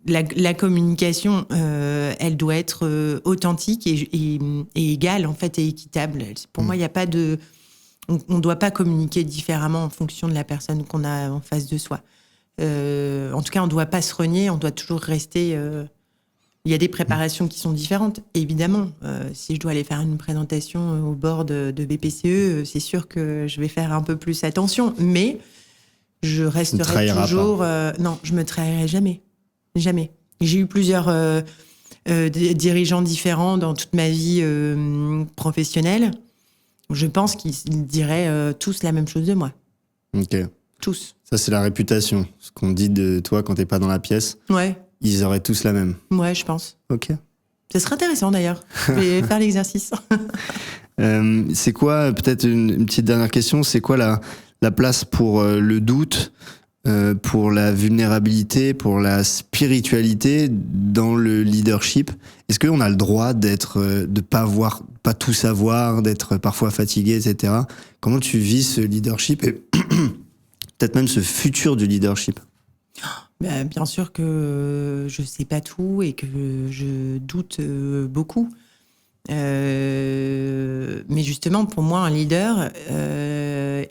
Speaker 2: La communication, elle doit être authentique et égale, en fait, et équitable. Pour moi, il n'y a pas de... On ne doit pas communiquer différemment en fonction de la personne qu'on a en face de soi. En tout cas, on ne doit pas se renier, on doit toujours rester... Il y a des préparations qui sont différentes, évidemment. Si je dois aller faire une présentation au board de BPCE, c'est sûr que je vais faire un peu plus attention. Mais je resterai toujours... non, je me trahirai jamais. Jamais. J'ai eu plusieurs dirigeants différents dans toute ma vie professionnelle. Je pense qu'ils diraient tous la même chose de moi.
Speaker 1: Ok.
Speaker 2: Tous.
Speaker 1: Ça, c'est la réputation. Ce qu'on dit de toi quand t'es pas dans la pièce.
Speaker 2: Ouais.
Speaker 1: Ils auraient tous la même.
Speaker 2: Ouais, je pense.
Speaker 1: Ok.
Speaker 2: Ce serait intéressant d'ailleurs. Je vais faire l'exercice.
Speaker 1: C'est quoi, peut-être une petite dernière question, c'est quoi la place pour le doute, pour la vulnérabilité, pour la spiritualité dans le leadership ? Est-ce qu'on a le droit de pas tout savoir, d'être parfois fatigué, etc. Comment tu vis ce leadership et peut-être même ce futur du leadership ?
Speaker 2: Bien sûr que je sais pas tout et que je doute beaucoup. Mais justement, pour moi, un leader,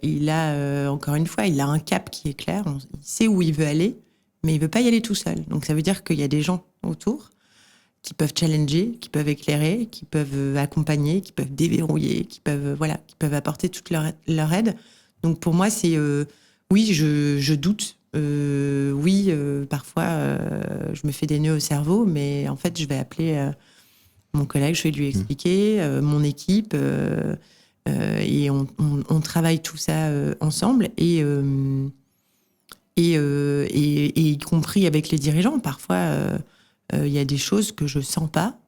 Speaker 2: il a, encore une fois, il a un cap qui est clair. Il sait où il veut aller, mais il veut pas y aller tout seul. Donc ça veut dire qu'il y a des gens autour qui peuvent challenger, qui peuvent éclairer, qui peuvent accompagner, qui peuvent déverrouiller, qui peuvent apporter toute leur aide. Donc pour moi, c'est oui, je doute. Parfois, je me fais des nœuds au cerveau, mais en fait, je vais appeler mon collègue, je vais lui expliquer, mon équipe, et on travaille tout ça ensemble, et y compris avec les dirigeants. Parfois, il y a des choses que je sens pas.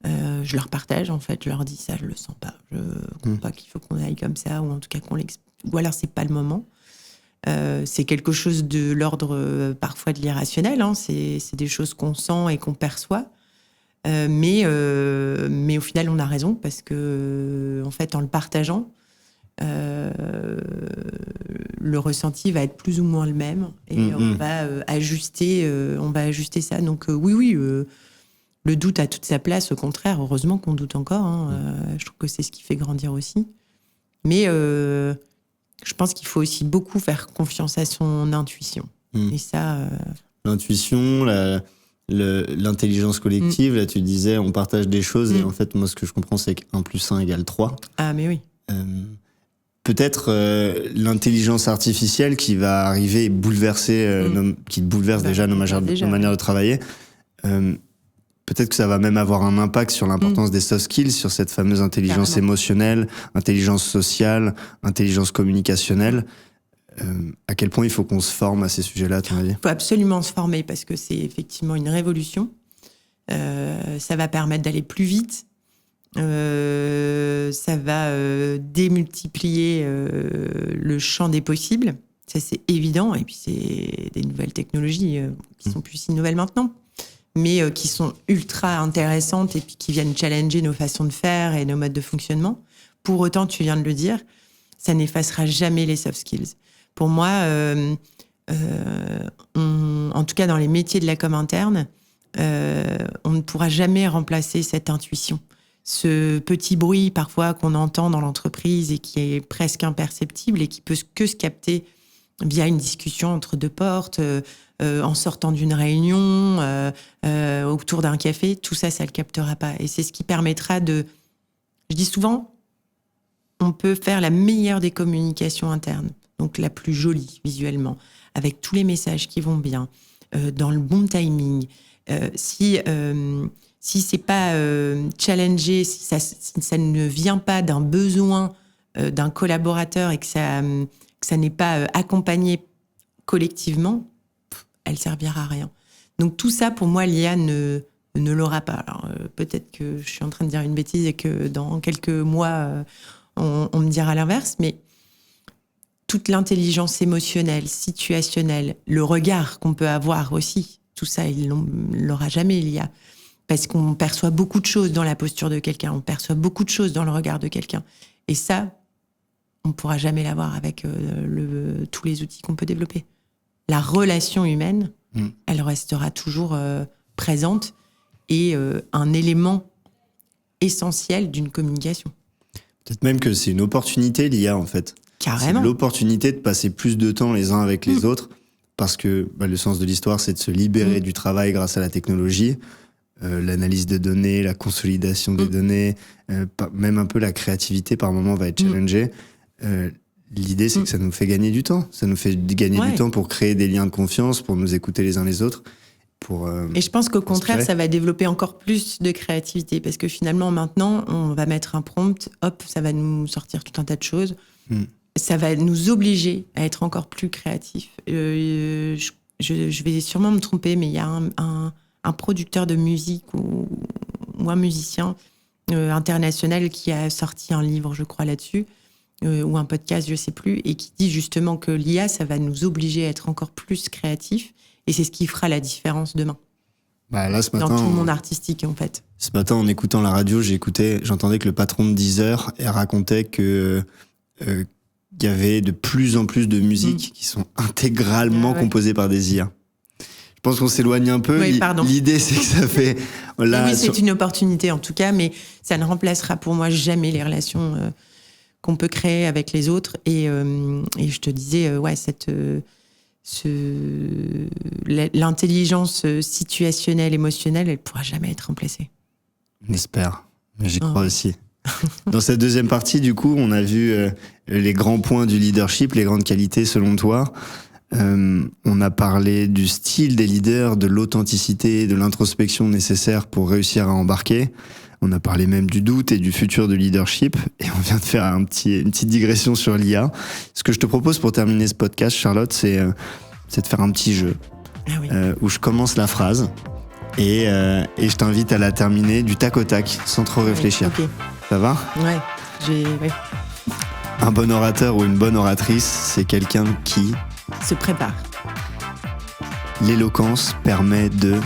Speaker 2: Je leur partage, en fait, je leur dis ça, je le sens pas. Je crois pas qu'il faut qu'on aille comme ça, ou en tout cas qu'on l'explique. Ou alors c'est pas le moment. C'est quelque chose de l'ordre parfois de l'irrationnel. Hein. C'est des choses qu'on sent et qu'on perçoit. Mais au final, on a raison, parce que en fait, en le partageant, le ressenti va être plus ou moins le même, et on va ajuster ça. Donc oui, le doute a toute sa place. Au contraire, heureusement qu'on doute encore. Hein. Je trouve que c'est ce qui fait grandir aussi. Mais je pense qu'il faut aussi beaucoup faire confiance à son intuition. Et ça...
Speaker 1: L'intuition, l'intelligence collective, là tu disais, on partage des choses, et en fait, moi ce que je comprends, c'est que 1 + 1 = 3.
Speaker 2: Ah, mais oui.
Speaker 1: Peut-être l'intelligence artificielle qui va arriver et bouleverser, qui bouleverse déjà nos manières de travailler. Peut-être que ça va même avoir un impact sur l'importance des soft skills, sur cette fameuse intelligence émotionnelle, intelligence sociale, intelligence communicationnelle. À quel point il faut qu'on se forme à ces sujets-là, à ton avis ?
Speaker 2: Il faut absolument se former, parce que c'est effectivement une révolution. Ça va permettre d'aller plus vite. Ça va démultiplier le champ des possibles. Ça, c'est évident. Et puis, c'est des nouvelles technologies qui sont plus si nouvelles maintenant, mais qui sont ultra intéressantes, et puis qui viennent challenger nos façons de faire et nos modes de fonctionnement. Pour autant, tu viens de le dire, ça n'effacera jamais les soft skills. Pour moi, en tout cas dans les métiers de la com interne, on ne pourra jamais remplacer cette intuition. Ce petit bruit parfois qu'on entend dans l'entreprise et qui est presque imperceptible et qui peut que se capter via une discussion entre deux portes, en sortant d'une réunion, autour d'un café, tout ça, ça le captera pas. Et c'est ce qui permettra de... Je dis souvent, on peut faire la meilleure des communications internes, donc la plus jolie visuellement, avec tous les messages qui vont bien, dans le bon timing. Si c'est pas challengé, si ça ne vient pas d'un besoin d'un collaborateur, et que ça n'est pas accompagné collectivement, elle servira à rien. Donc tout ça, pour moi, l'IA ne l'aura pas. Alors peut-être que je suis en train de dire une bêtise et que dans quelques mois, on me dira l'inverse, mais toute l'intelligence émotionnelle, situationnelle, le regard qu'on peut avoir aussi, tout ça, il l'aura jamais, l'IA. Parce qu'on perçoit beaucoup de choses dans la posture de quelqu'un, on perçoit beaucoup de choses dans le regard de quelqu'un. Et ça, on ne pourra jamais l'avoir avec tous les outils qu'on peut développer. La relation humaine, elle restera toujours présente, et un élément essentiel d'une communication.
Speaker 1: Peut-être même que c'est une opportunité, l'IA, en fait.
Speaker 2: Carrément.
Speaker 1: C'est l'opportunité de passer plus de temps les uns avec les autres, parce que le sens de l'histoire, c'est de se libérer du travail grâce à la technologie, l'analyse de données, la consolidation des données, même un peu la créativité par moment va être challengée. L'idée, c'est que ça nous fait gagner du temps. Ça nous fait gagner du temps pour créer des liens de confiance, pour nous écouter les uns les autres. Et je pense qu'au contraire, ça va développer encore plus de créativité, parce que finalement, maintenant, on va mettre un prompt, hop, ça va nous sortir tout un tas de choses. Ça va nous obliger à être encore plus créatifs. Je vais sûrement me tromper, mais il y a un producteur de musique ou un musicien international qui a sorti un livre, je crois, là-dessus, ou un podcast, je sais plus, et qui dit justement que l'IA, ça va nous obliger à être encore plus créatifs, et c'est ce qui fera la différence demain. Là, ce matin,
Speaker 2: dans tout le monde artistique, en fait.
Speaker 1: Ce matin, en écoutant la radio, j'entendais que le patron de Deezer racontait que il y avait de plus en plus de musiques qui sont intégralement composées par des IA. Je pense qu'on s'éloigne un peu.
Speaker 2: Oui, pardon.
Speaker 1: L'idée, c'est que ça fait...
Speaker 2: oui, c'est une opportunité en tout cas, mais ça ne remplacera pour moi jamais les relations qu'on peut créer avec les autres. Et je te disais, l'intelligence situationnelle, émotionnelle, elle ne pourra jamais être remplacée.
Speaker 1: On espère, j'y crois aussi. Dans cette deuxième partie, du coup, on a vu les grands points du leadership, les grandes qualités selon toi. On a parlé du style des leaders, de l'authenticité, de l'introspection nécessaire pour réussir à embarquer. On a parlé même du doute et du futur de leadership. Et on vient de faire une petite digression sur l'IA. Ce que je te propose pour terminer ce podcast, Charlotte, c'est de faire un petit jeu où je commence la phrase et je t'invite à la terminer du tac au tac, sans trop réfléchir.
Speaker 2: Okay.
Speaker 1: Ça va ?
Speaker 2: Ouais.
Speaker 1: Un bon orateur ou une bonne oratrice, c'est quelqu'un qui
Speaker 2: se prépare.
Speaker 1: L'éloquence permet de...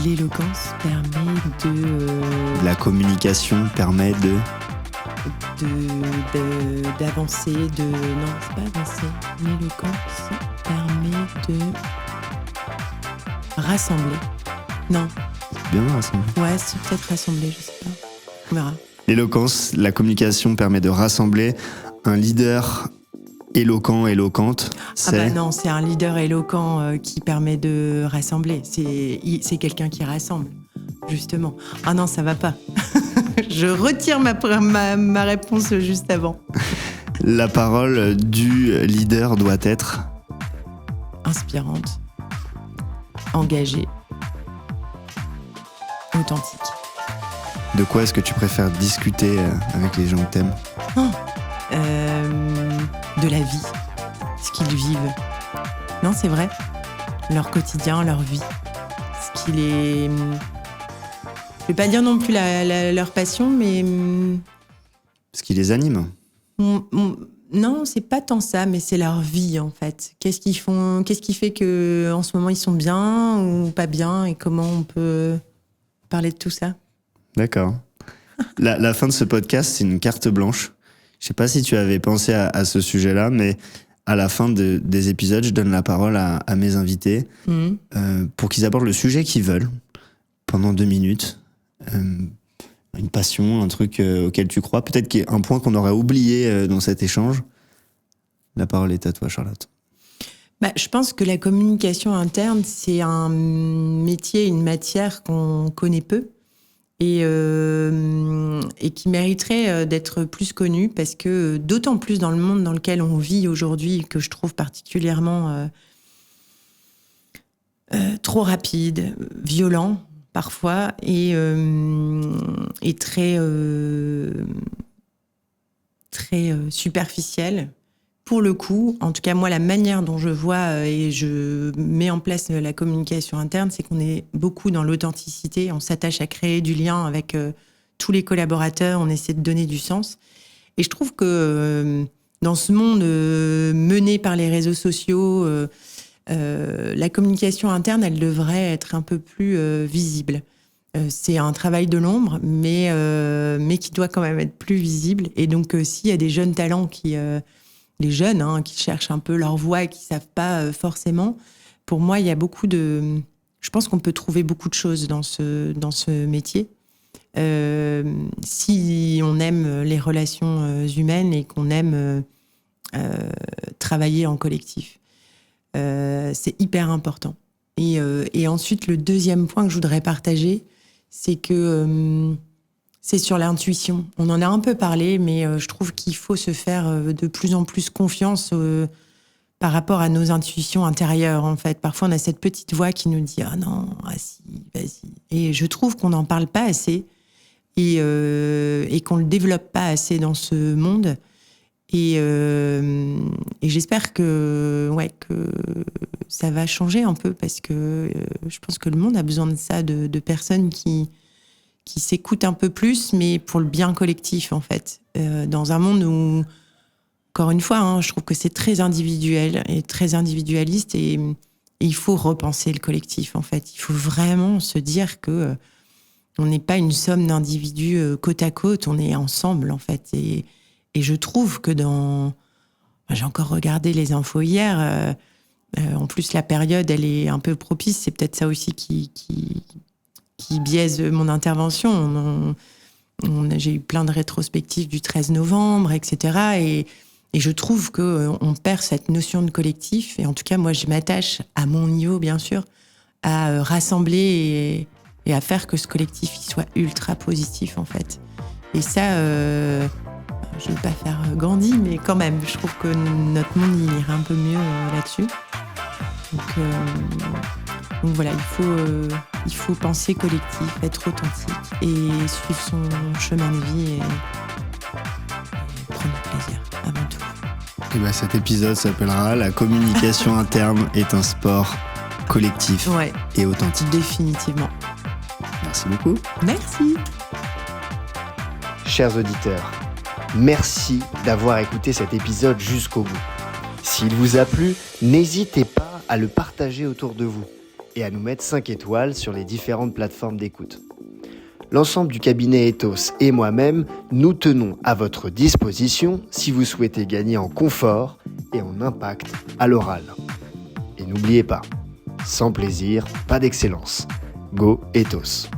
Speaker 2: L'éloquence permet de...
Speaker 1: La communication permet
Speaker 2: d'avancer, Non, c'est pas avancer. L'éloquence permet de... Rassembler. Non.
Speaker 1: C'est bien rassembler.
Speaker 2: Ouais, c'est peut-être rassembler, je sais pas. On verra.
Speaker 1: L'éloquence, la communication permet de rassembler. Un leader éloquent, éloquente, c'est...
Speaker 2: non, c'est un leader éloquent qui permet de rassembler. C'est quelqu'un qui rassemble, justement. Ah non, ça va pas. Je retire ma réponse juste avant.
Speaker 1: La parole du leader doit être...
Speaker 2: Inspirante, engagée, authentique.
Speaker 1: De quoi est-ce que tu préfères discuter avec les gens que t'aimes ?
Speaker 2: De la vie, ce qu'ils vivent. Non, c'est vrai. Leur quotidien, leur vie. Ce qui les... Je vais pas dire non plus leur passion, mais...
Speaker 1: Ce qui les anime.
Speaker 2: Non, c'est pas tant ça, mais c'est leur vie, en fait. Qu'est-ce qu'ils font ? Qu'est-ce qui fait qu'en ce moment, ils sont bien ou pas bien ? Et comment on peut parler de tout ça ?
Speaker 1: D'accord. La fin de ce podcast, c'est une carte blanche. Je sais pas si tu avais pensé à ce sujet-là, mais à la fin des épisodes, je donne la parole à mes invités pour qu'ils abordent le sujet qu'ils veulent pendant 2 minutes. Une passion, un truc auquel tu crois, peut-être qu'il y a un point qu'on aurait oublié dans cet échange. La parole est à toi, Charlotte.
Speaker 2: Je pense que la communication interne, c'est un métier, une matière qu'on connaît peu. Et qui mériterait d'être plus connu parce que d'autant plus dans le monde dans lequel on vit aujourd'hui, que je trouve particulièrement trop violent parfois et très superficiel. Pour le coup, en tout cas moi, la manière dont je vois et je mets en place la communication interne, c'est qu'on est beaucoup dans l'authenticité, on s'attache à créer du lien avec tous les collaborateurs, on essaie de donner du sens. Et je trouve que dans ce monde mené par les réseaux sociaux, la communication interne, elle devrait être un peu plus visible. C'est un travail de l'ombre, mais qui doit quand même être plus visible. Et donc, s'il y a des jeunes talents les jeunes qui cherchent un peu leur voie et qui savent pas forcément. Pour moi, il y a je pense qu'on peut trouver beaucoup de choses dans ce métier. Si on aime les relations humaines et qu'on aime travailler en collectif. C'est hyper important. Et ensuite, le deuxième point que je voudrais partager, c'est que c'est sur l'intuition. On en a un peu parlé, mais je trouve qu'il faut se faire de plus en plus confiance par rapport à nos intuitions intérieures, en fait. Parfois, on a cette petite voix qui nous dit « Ah non, si, vas-y ». Et je trouve qu'on n'en parle pas assez et qu'on ne le développe pas assez dans ce monde. Et j'espère que ça va changer un peu parce que je pense que le monde a besoin de ça, de personnes qui s'écoutent un peu plus, mais pour le bien collectif, en fait. Dans un monde où, encore une fois, je trouve que c'est très individuel et très individualiste et il faut repenser le collectif, en fait. Il faut vraiment se dire que on n'est pas une somme d'individus côte à côte, on est ensemble, en fait. Et je trouve que j'ai encore regardé les infos hier. En plus, la période, elle est un peu propice. C'est peut-être ça aussi qui biaise mon intervention. J'ai eu plein de rétrospectives du 13 novembre, etc. Et je trouve qu'on perd cette notion de collectif. Et en tout cas, moi, je m'attache, à mon niveau, bien sûr, à rassembler et à faire que ce collectif il soit ultra positif, en fait. Et ça, je ne vais pas faire Gandhi, mais quand même, je trouve que notre monde il irait un peu mieux là-dessus. Donc voilà, il faut penser collectif, être authentique et suivre son chemin de vie et prendre du plaisir avant tout.
Speaker 1: Et ben cet épisode s'appellera « La communication interne est un sport collectif et authentique ».
Speaker 2: Définitivement.
Speaker 1: Merci beaucoup.
Speaker 2: Merci.
Speaker 3: Chers auditeurs, merci d'avoir écouté cet épisode jusqu'au bout. S'il vous a plu, n'hésitez pas à le partager autour de vous et à nous mettre 5 étoiles sur les différentes plateformes d'écoute. L'ensemble du cabinet Ethos et moi-même, nous tenons à votre disposition si vous souhaitez gagner en confort et en impact à l'oral. Et n'oubliez pas, sans plaisir, pas d'excellence. Go Ethos!